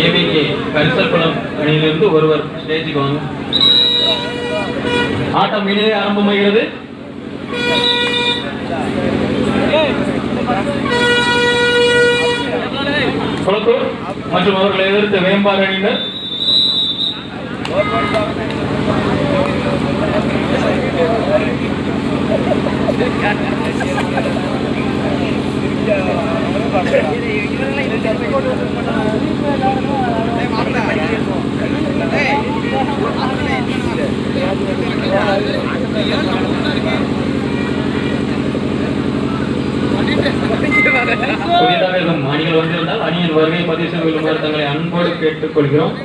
AVK Karisalkulam அணியிலிருந்து ஒருவர் ஸ்டேஜுக்கு வாங்க. ஆட்டம் இனிதே ஆரம்பமாகிறது. குளத்தூர் மற்றும் அவர்களை எதிர்த்து வேம்பார் அணியினர். புதிதாக அணிகள் வந்திருந்தால் அணியின் வருகை பதிவு செய்து கொள்ளுமாறு தங்களை அன்போடு கேட்டுக் கொள்கிறோம்.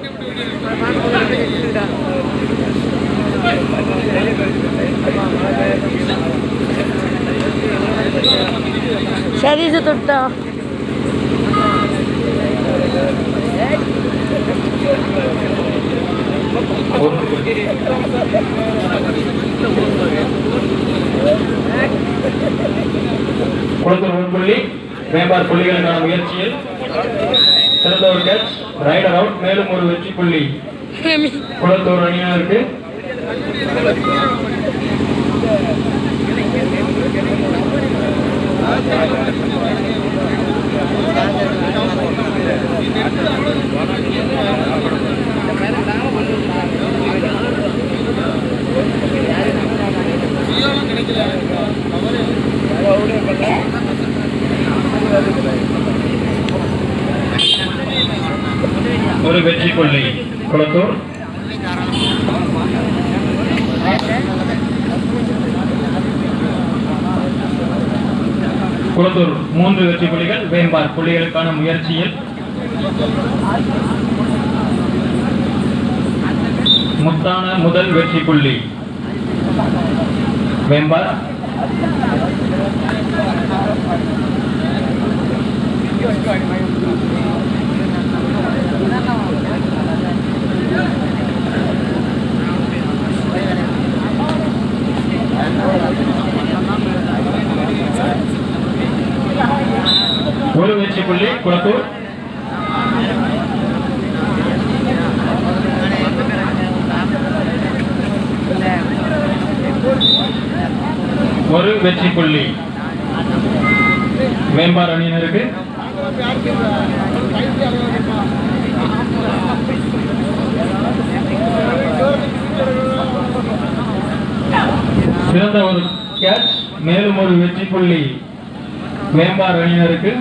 சரி தொட்டா குளத்தூர் 1 புள்ளி, வேம்பார் புள்ளிகளுக்கான முயற்சியில் சிறந்த ஒரு கேட்ச், ரைடர் அவுட். மேலும் ஒரு வெற்றி புள்ளி குளத்தூர் அணியினருக்கு. ஒரு வெற்றி புள்ளி குளத்தூர். குளத்தூர் 3 வெற்றி புள்ளிகள், வேம்பார் புள்ளிகளுக்கான முயற்சியில் முத்தான முதல் வெற்றி புள்ளி வேம்பார். ஒரு வெற்றி புள்ளி குளத்தூர். ஒரு வெற்றி புள்ளி வேம்பார் அணியினருக்கு. சிறந்த ஒரு கேட்ச், மேலும் ஒரு வெற்றி புள்ளி வேம்பார் அணியினருக்கு.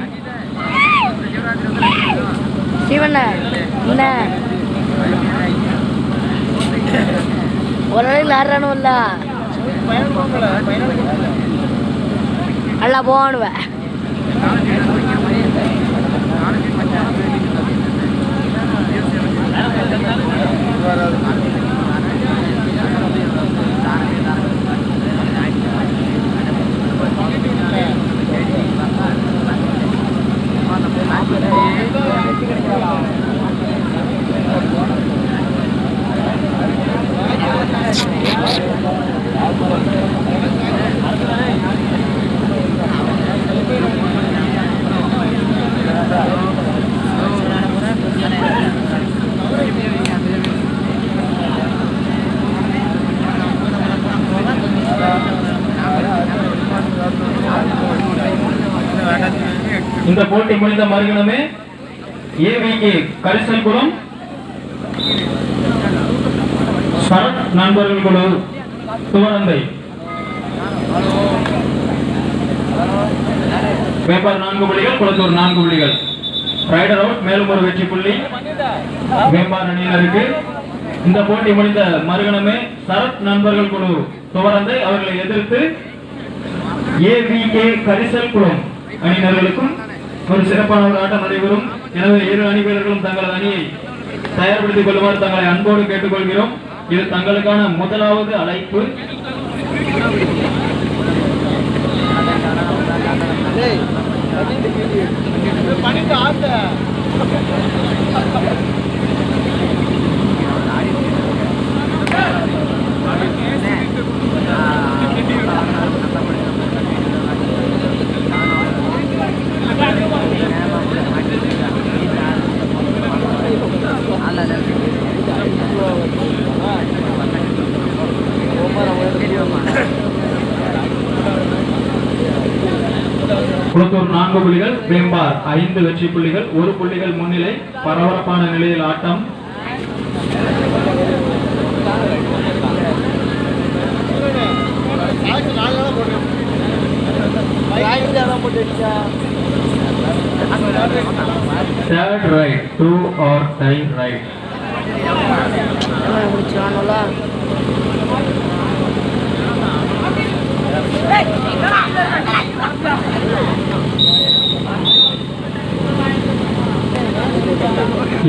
அல்ல போனுவேன். இந்த போட்டி முடிந்த மறுகணமே ஏவிகே கரிசல்குளம் சரத் நண்பர்கள் குழு துவரந்தை வேம்பார் 4 புள்ளிகள், குளத்தூர் 4 புள்ளிகள். ரைடர் அவுட், மேலும் ஒரு வெற்றி புள்ளி வேம்பார் அணியினருக்கு. இந்த போட்டி முடிந்த மறுகணமே சரத் நண்பர்கள் குழு துவரந்தை அவர்களை எதிர்த்து ஏவிகே கரிசல்குளம் அணியினர்களுக்கும் ஒரு சிறப்பான ஒரு ஆட்டம் நடைபெறும். எனவே இரு அணி வீரர்களும் தங்களது அணியை தயார்படுத்திக் கொள்ளுமாறு தங்களை அன்போடு கேட்டுக்கொள்கிறோம். இது தங்களுக்கான முதலாவது அழைப்பு. குளத்தூர் 4 புள்ளிகள், வேம்பார் 5 வெற்றி புள்ளிகள், 1 புள்ளிகள் முன்னிலை. பரபரப்பான நிலையில் ஆட்டம். Third right, 2 or tie right.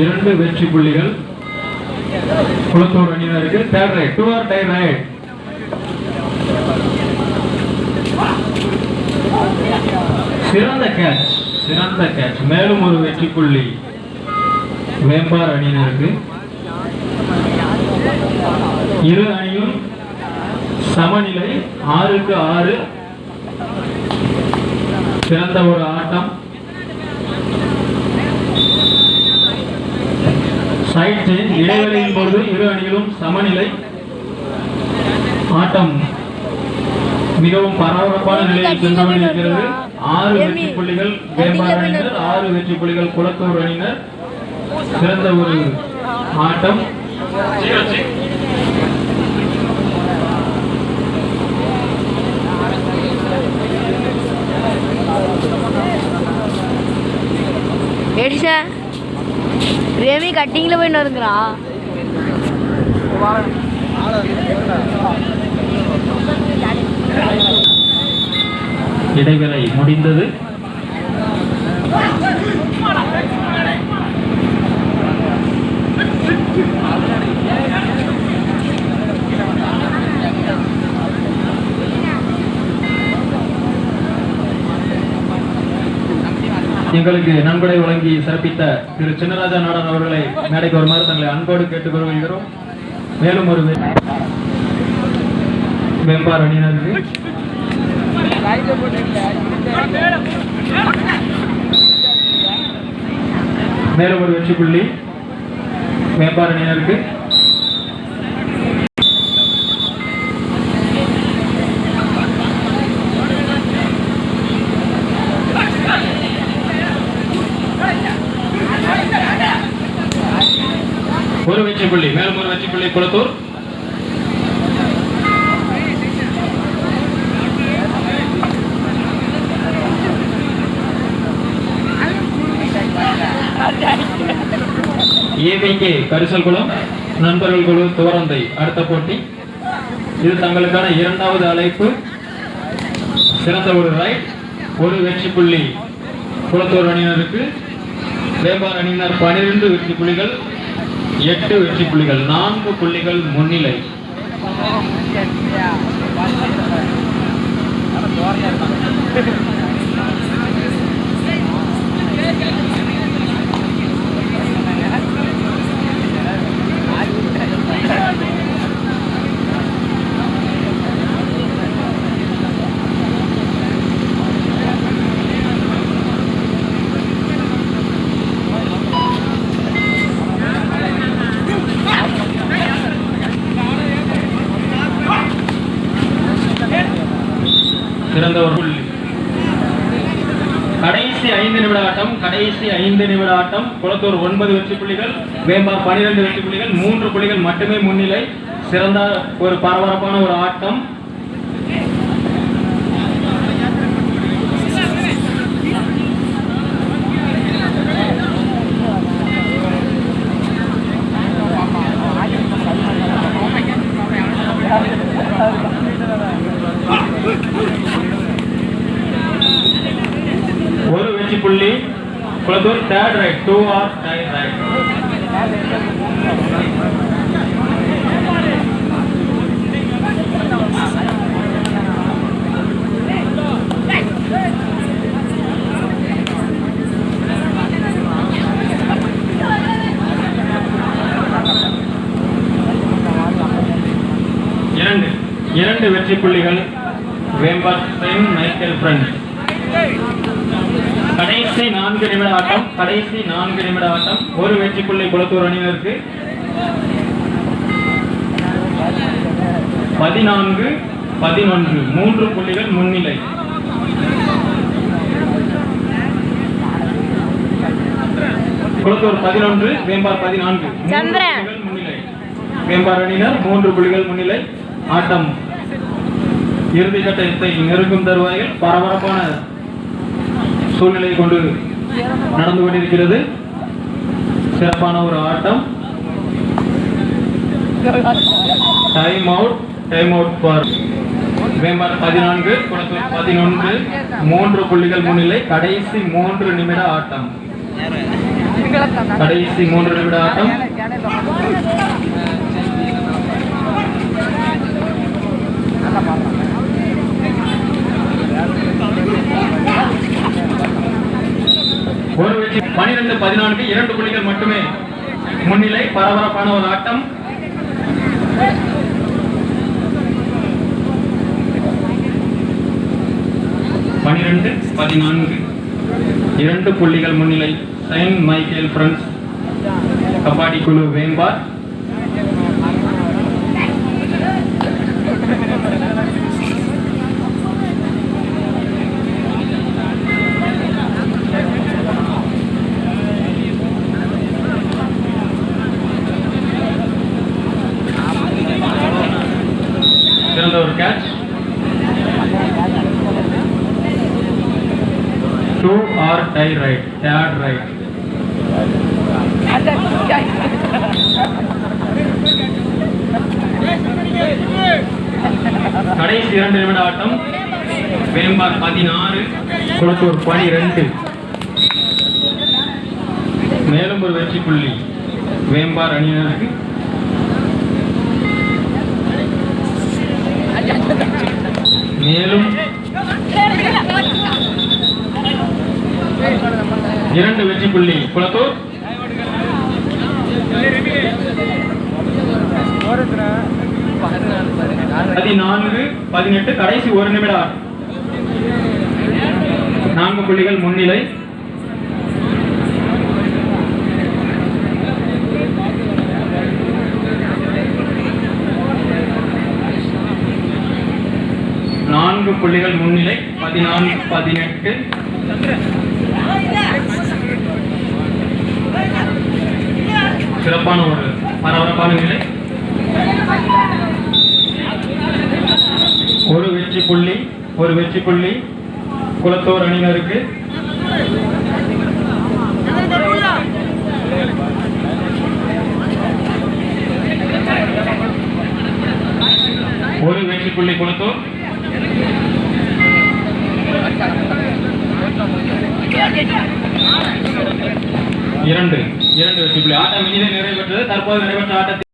இரண்டு வெற்றி புள்ளிகள் குளத்தூர் அணியினருக்கு. Third right, 2 or tie right. சிறந்த கேட்ச். மேலும் ஒரு வெற்றி புள்ளி வேம்பார் அணியினருக்கு. இரு அணியும் சமநிலை 6-6. சிறந்த ஒரு ஆட்டம். சைட் சேஞ்ச், இடைவெளியின் பொழுது இரு அணிகளும் சமநிலை. ஆட்டம் மிகவும் பரபரப்பான நிலையில் சென்று கொண்டிருக்கிறது. 6 வெற்றி புள்ளிகள் வேம்பார் அணியினர், 6 வெற்றி புள்ளிகள் குளத்தூர் அணியினர். சிறந்த ஒரு ஆட்டம். ரேமி கட்டிங்ல போய் நறுங்குறான். இடைவேளை முடிந்தது. எங்களுக்கு நன்கொடை வழங்கி சிறப்பித்த திரு சின்னராஜா நாடன் அவர்களை மேடைக்கு வருமாறு தங்களை அன்போடு கேட்டுக்கொள்கிறோம். மேலும் ஒரு வேம்பார் அணியினருக்கு மேலும் ஒரு வெற்றி புள்ளி வேம்பார் அணியினருக்கு. ஒரு வெற்றி புள்ளி, மேலும் ஒரு வெற்றி புள்ளி குளத்தூர். ஏவிகே கரிசல் குளம் நண்பர்கள் குழு துவரந்தை அடுத்த போட்டி. இது தங்களுக்கான இரண்டாவது அழைப்பு. சிறந்த ஒரு ரைட், ஒரு வெற்றி புள்ளி குளத்தூர் அணியினருக்கு. வேம்பார் அணியினர் 12 வெற்றி புள்ளிகள், 8 வெற்றி புள்ளிகள், 4 புள்ளிகள் முன்னிலை. சிறந்த ஒரு புள்ளி. கடைசி 5 நிமிட ஆட்டம். குளத்தூர் 9 வெற்றி புள்ளிகள், வேம்பார் 12 வெற்றி புள்ளிகள், 3 புள்ளிகள் மட்டுமே முன்னிலை. சிறந்த ஒரு பரபரப்பான ஒரு ஆட்டம். ஒரு வெற்றி புள்ளி Kulathur. Third right, 2 or tie right. இரண்டு வெற்றி புள்ளிகள் வேம்பார் செயின்ட் மைக்கேல் ஃப்ரெண்ட்ஸ். கடைசி 4 நிமிட ஆட்டம். ஒரு வெற்றி புள்ளி குளத்தூர் அணியினருக்கு. 14-11, 3 புள்ளிகள் முன்னிலை. குளத்தூர் 11 வேம்பார் 14 சந்திரன். முன்னிலை. வேம்பார் அணியினர் 3 புள்ளிகள் முன்னிலை. ஆட்டம் இறுதிக்கட்டத்தை நெருங்கும் தருவாயில் பரபரப்பான சூழ்நிலை கொண்டு நடந்து கொண்டிருக்கிறது. சிறப்பான ஒரு ஆட்டம். Time out for Vembar 14 Kulathur 11 3 புள்ளிகள் முன்னிலை. கடைசி 3 நிமிட ஆட்டம். கடைசி 3 நிமிட ஆட்டம். ஒரு வெற்றி 12-14 2 புள்ளிகள் மட்டுமே முன்னிலை. பரபரப்பான ஒரு ஆட்டம். பனிரெண்டு 14 2 புள்ளிகள் முன்னிலை. செயின்ட் மைக்கேல் பிரெண்ட்ஸ் கபாடி குழு வேம்பார். சிறந்த ஒரு catch. 2 or tie right, third right. கடைசி 2 நிமிட ஆட்டம். வேம்பார் 16 குளத்தூர் 12. மேலும் ஒரு வெற்றி புள்ளி வேம்பார் அணியினருக்கு. மேலும் 2 வெற்றி புள்ளி குளத்தூர். 14-18 கடைசி 1 நிமிட ஆட்டம். 4 புள்ளிகள் முன்னிலை. புள்ளிகள் முன்னிலை. 14-18. சிறப்பான ஒரு பரபரப்பான நிலை. ஒரு வெற்றி புள்ளி குளத்தூர் அணியினருக்கு. ஒரு வெற்றி புள்ளி குளத்தூர். 2 வெற்றி புள்ளி. ஆட்டம் இனிதே நிறைவேற்றது. தற்போது நடைபெற்ற ஆட்டத்தில்